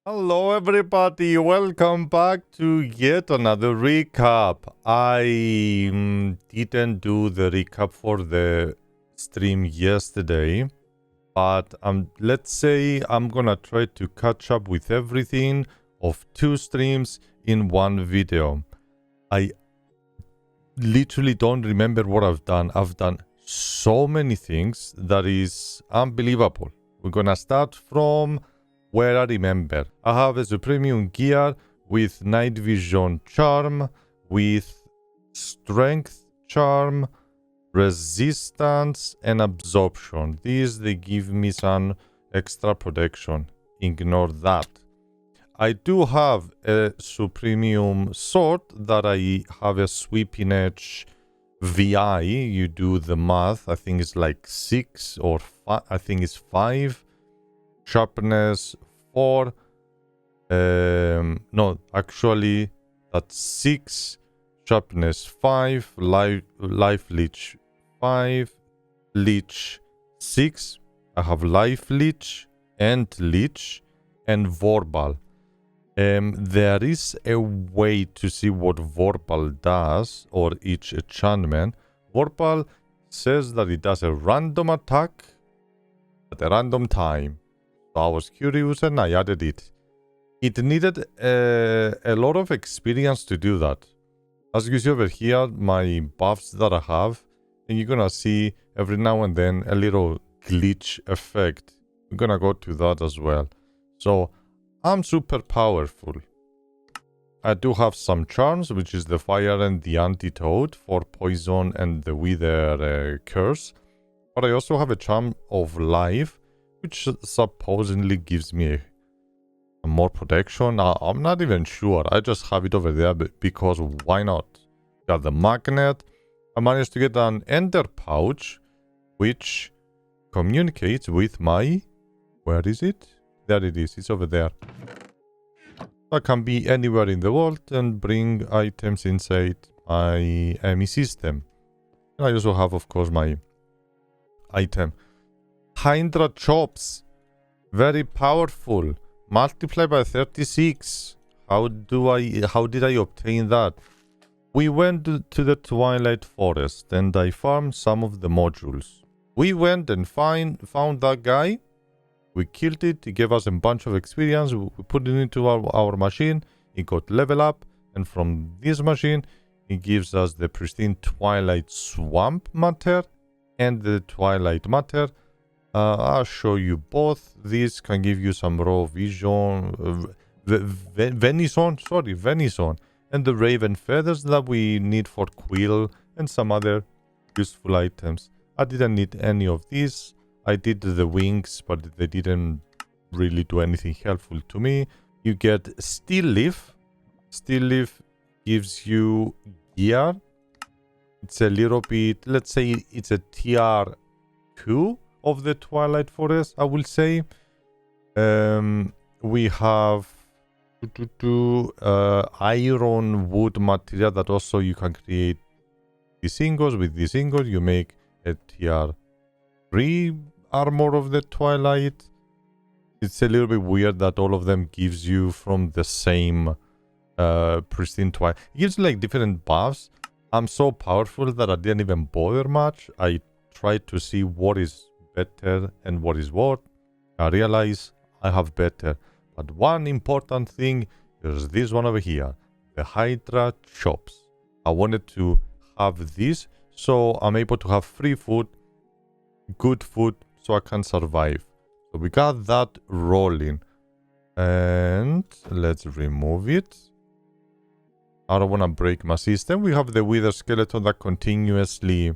Hello everybody, welcome back to yet another recap. I didn't do the recap for the stream yesterday, but let's say I'm gonna try to catch up with everything of 2 streams in one video. I literally don't remember what I've done. I've done so many things that is unbelievable. We're gonna start from where I remember. I have a premium gear with night vision charm, with strength charm, resistance, and absorption. These, they give me some extra protection. Ignore that. I do have a premium sword that I have a sweeping edge VI. You do the math. I think it's like 6 or 5. I think it's 5. Sharpness 4. No, actually that's 6. Sharpness 5. Life leech 5. Leech 6. I have life leech and leech and verbal. There is a way to see what verbal does, or each enchantment. Verbal says that it does a random attack at a random time. So I was curious and I added it. It needed a lot of experience to do that. As you see over here, my buffs that I have, and you're gonna see every now and then a little glitch effect. We're gonna go to that as well. So I'm super powerful. I do have some charms, which is the fire and the antidote for poison and the wither curse. But I also have a charm of life, which supposedly gives me more protection. I'm not even sure. I just have it over there because why not? Got the magnet. I managed to get an ender pouch, which communicates with my... Where is it? There it is. It's over there. I can be anywhere in the world and bring items inside my ME system. I also have, of course, my item. Hydra chops. Very powerful. Multiply by 36. How did I obtain that? We went to the Twilight Forest and I farmed some of the modules. We went and found that guy. We killed it, it gave us a bunch of experience, we put it into our machine, it got level up, and from this machine, it gives us the pristine Twilight Swamp matter and the Twilight matter. I'll show you both. This can give you some raw vision, venison, and the raven feathers that we need for quill and some other useful items. I didn't need any of these. I did the wings, but they didn't really do anything helpful to me. You get Steel Leaf. Steel Leaf gives you gear. It's a little bit, let's say it's a tier 2 of the Twilight Forest, I will say. We have iron wood material that also you can create these ingots. With these ingots, you make a tier 3 armor of the Twilight. It's a little bit weird that all of them gives you from the same pristine Twilight. It gives like different buffs. I'm so powerful that I didn't even bother much. I tried to see what is better and what is what. I realize I have better. But one important thing is this one over here. The Hydra chops. I wanted to have this so I'm able to have free food, good food, so I can survive. So we got that rolling. And let's remove it. I don't want to break my system. We have the wither skeleton that continuously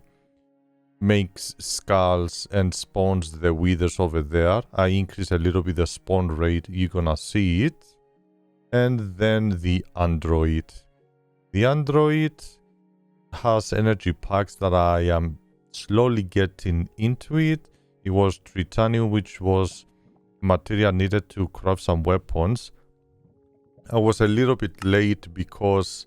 makes skulls and spawns the withers over there. I increase a little bit the spawn rate. You're gonna see it. And then the android. The android has energy packs that I am slowly getting into it. It was tritanium, which was material needed to craft some weapons. I was a little bit late because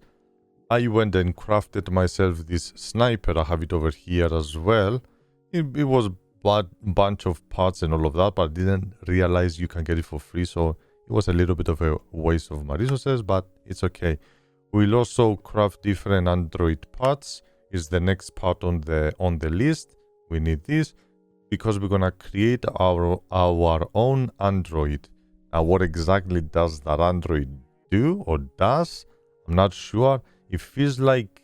I went and crafted myself this sniper. I have it over here as well. It was a bunch of parts and all of that, but I didn't realize you can get it for free, so It was a little bit of a waste of my resources, but it's okay. We'll also craft different android parts. Is the next part on the list. We need this because we're gonna create our own android. Now, what exactly does that android do or does? I'm not sure. It feels like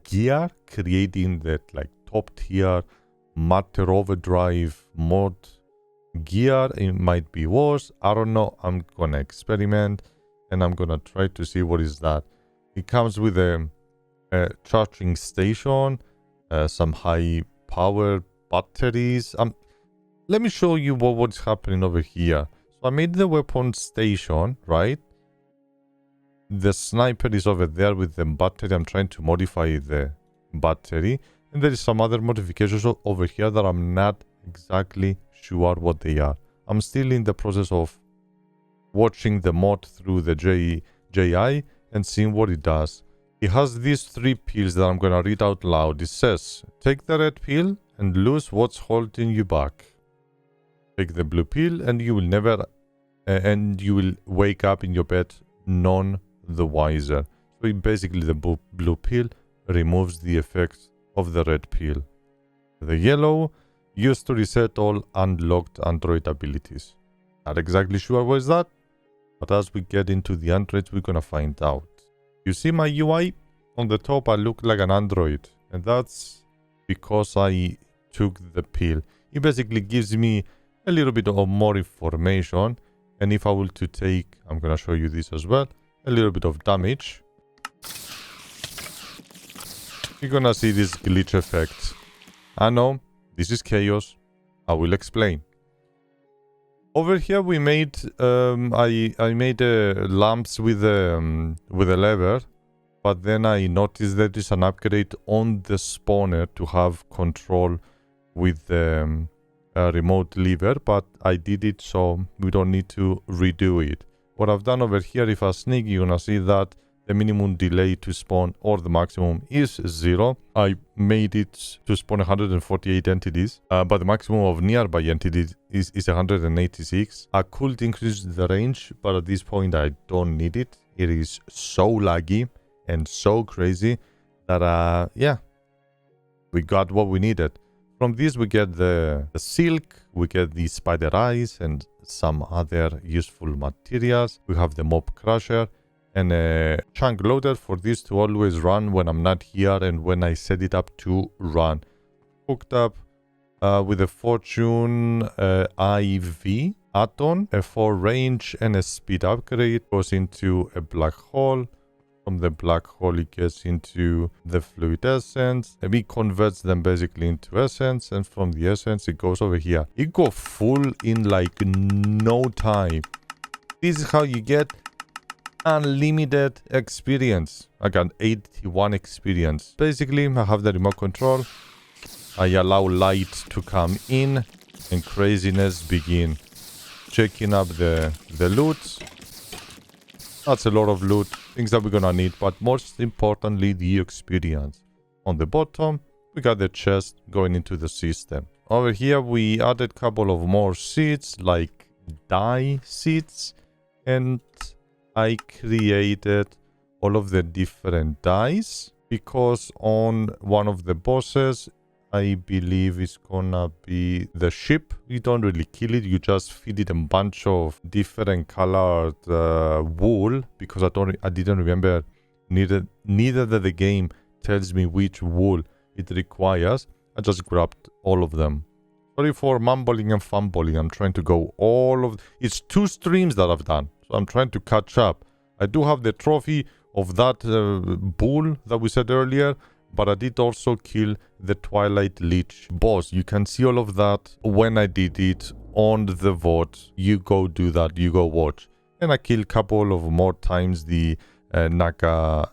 gear, creating that like top tier matter overdrive mod gear. It might be worse. I don't know. I'm gonna experiment and I'm gonna try to see what is that. It comes with a charging station, some high power batteries. Let me show you what's happening over here. So I made the weapon station, right? The sniper is over there with the battery. I'm trying to modify the battery. And there is some other modifications over here that I'm not exactly sure what they are. I'm still in the process of watching the mod through the JI and seeing what it does. It has these 3 pills that I'm gonna read out loud. It says, take the red pill and lose what's holding you back. Take the blue pill and you will wake up in your bed none the wiser. So basically the blue pill removes the effects of the red pill. The yellow used to reset all unlocked android abilities. Not exactly sure what is that, but as we get into the androids, we're gonna find out. You see my UI? On the top, I look like an android, and that's because I took the pill. It basically gives me a little bit of more information, and if I were to take, I'm gonna show you this as well, a little bit of damage, you're gonna see this glitch effect. I know, this is chaos. I will explain. Over here we made, I made lamps with a lever, but then I noticed that there's an upgrade on the spawner to have control with the remote lever, but I did it so we don't need to redo it. What I've done over here, if I sneak, you're gonna see that the minimum delay to spawn or the maximum is 0. I made it to spawn 148 entities, but the maximum of nearby entities is 186. I could increase the range, but at this point I don't need it. It is so laggy and so crazy that, yeah, we got what we needed. From this we get the silk, we get the spider eyes and some other useful materials. We have the mob crusher and a chunk loader for this to always run when I'm not here and when I set it up to run. Hooked up with a fortune IV add-on, a 4 range and a speed upgrade. Goes into a black hole. From the black hole it gets into the fluid essence. And it converts them basically into essence, and from the essence it goes over here. It goes full in like no time. This is how you get unlimited experience. I got 81 experience. Basically, I have the remote control. I allow light to come in and craziness begin. Checking up the loot. That's a lot of loot. Things that we're gonna need, but most importantly, the experience. On the bottom, we got the chest going into the system. Over here, we added a couple of more seeds, like dye seeds, and I created all of the different dyes because on one of the bosses, I believe it's gonna be the ship. You don't really kill it, you just feed it a bunch of different colored wool, because I didn't remember, neither that the game tells me which wool it requires. I just grabbed all of them. Sorry for mumbling and fumbling. I'm trying to go it's 2 streams that I've done, so I'm trying to catch up. I do have the trophy of that bull that we said earlier, but I did also kill the Twilight Lich boss. You can see all of that when I did it on the VOD. You go do that, you go watch. And I killed a couple of more times the Naga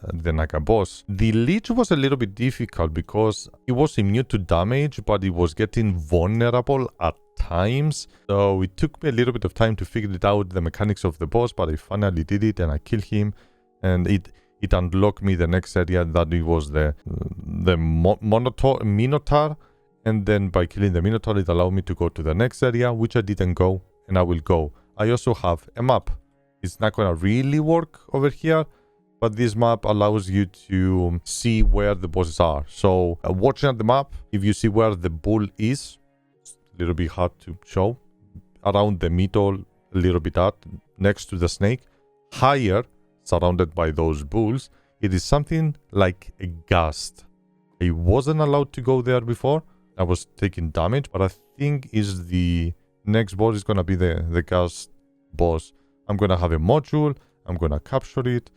boss. The Lich was a little bit difficult because it was immune to damage, but it was getting vulnerable at times. So it took me a little bit of time to figure it out, the mechanics of the boss, but I finally did it and I killed him. And it unlocked me the next area, that it was the Minotaur, and then by killing the Minotaur it allowed me to go to the next area, which I didn't go, and I will go I also have a map. It's not gonna really work over here, but this map allows you to see where the bosses are. So watching at the map, if you see where the bull is, it's a little bit hard to show, around the middle, a little bit out, next to the snake, higher, surrounded by those bulls, it is something like a ghast. I wasn't allowed to go there before. I was taking damage, but I think is the next boss is gonna be the ghast boss. I'm gonna have a module. I'm gonna capture it,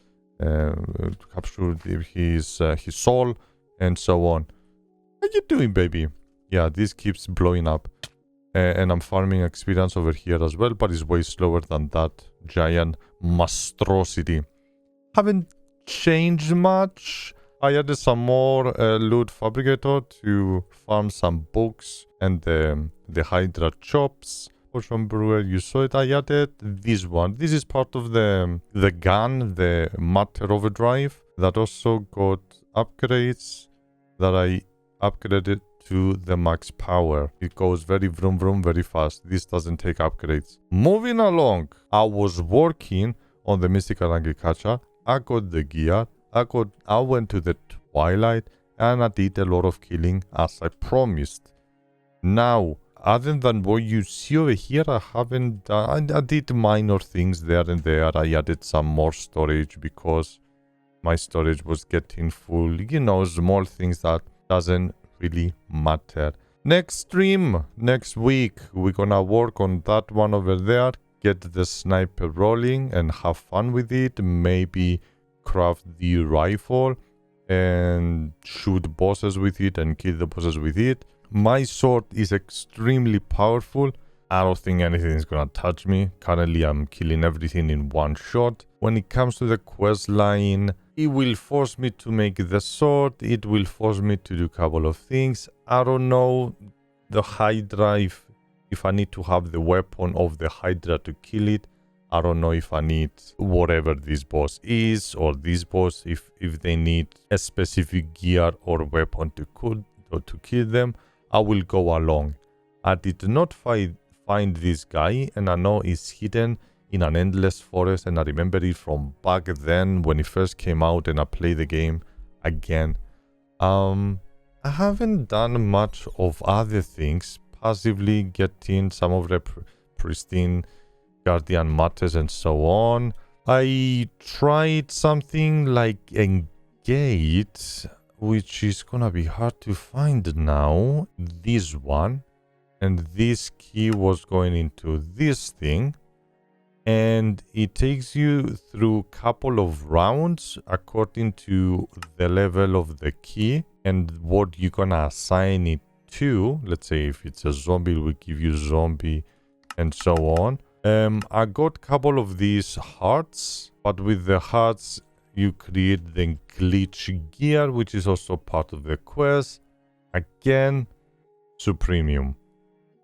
capture his soul, and so on. How you doing, baby? Yeah, this keeps blowing up, and I'm farming experience over here as well, but it's way slower than that giant monstrosity. Haven't changed much. I added some more loot fabricator to farm some books and the Hydra chops. Potion brewer, you saw it. I added this one. This is part of the gun, the matter overdrive, that also got upgrades that I upgraded to the max power. It goes very vroom vroom very fast. This doesn't take upgrades. Moving along, I was working on the mystical agriculture. I got the gear. I went to the twilight and I did a lot of killing as I promised. Now, other than what you see over here, I haven't done, I did minor things there and there. I added some more storage because my storage was getting full. You know, small things that doesn't really matter. Next stream, next week, we're gonna work on that one over there. Get the sniper rolling and have fun with it. Maybe craft the rifle and shoot bosses with it and kill the bosses with it. My sword is extremely powerful. I don't think anything is gonna touch me. Currently I'm killing everything in one shot. When it comes to the quest line, it will force me to make the sword. It will force me to do a couple of things. I don't know the Hydra, if I need to have the weapon of the Hydra to kill it. I don't know if I need whatever this boss is or this boss, if they need a specific gear or weapon to kill them. I will go along. I did not find this guy, and I know he's hidden in an endless forest, and I remember it from back then when it first came out and I played the game again. I haven't done much of other things, passively getting some of the pristine guardian matters and so on. I tried something like Engage, which is gonna be hard to find now. This one, and this key was going into this thing, and it takes you through a couple of rounds according to the level of the key and what you're gonna assign it to. Let's say if it's a zombie, it will give you zombie and so on. I got a couple of these hearts, but with the hearts you create the glitch gear, which is also part of the quest. Again, Supremium.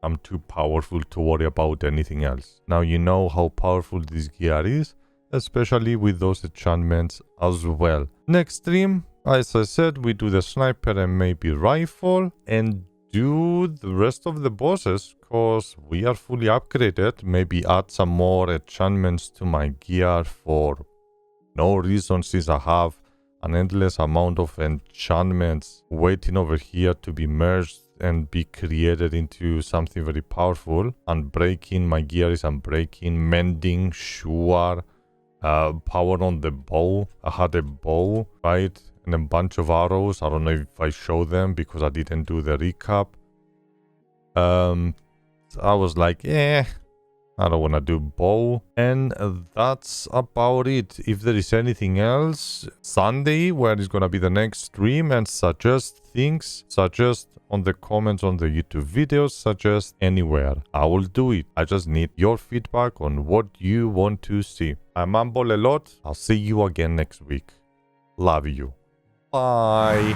I'm too powerful to worry about anything else. Now you know how powerful this gear is, especially with those enchantments as well. Next stream, as I said, we do the sniper and maybe rifle, and do the rest of the bosses, because we are fully upgraded. Maybe add some more enchantments to my gear for no reason, since I have an endless amount of enchantments waiting over here to be merged and be created into something very powerful. Unbreaking, my gear is unbreaking. Mending, sure. Power on the bow. I had a bow, right? And a bunch of arrows. I don't know if I show them because I didn't do the recap. I was like, I don't want to do bow. And that's about it. If there is anything else, Sunday, where is going to be the next stream, and suggest things, suggest on the comments on the YouTube videos, suggest anywhere. I will do it. I just need your feedback on what you want to see. I mumble a lot. I'll see you again next week. Love you. Bye.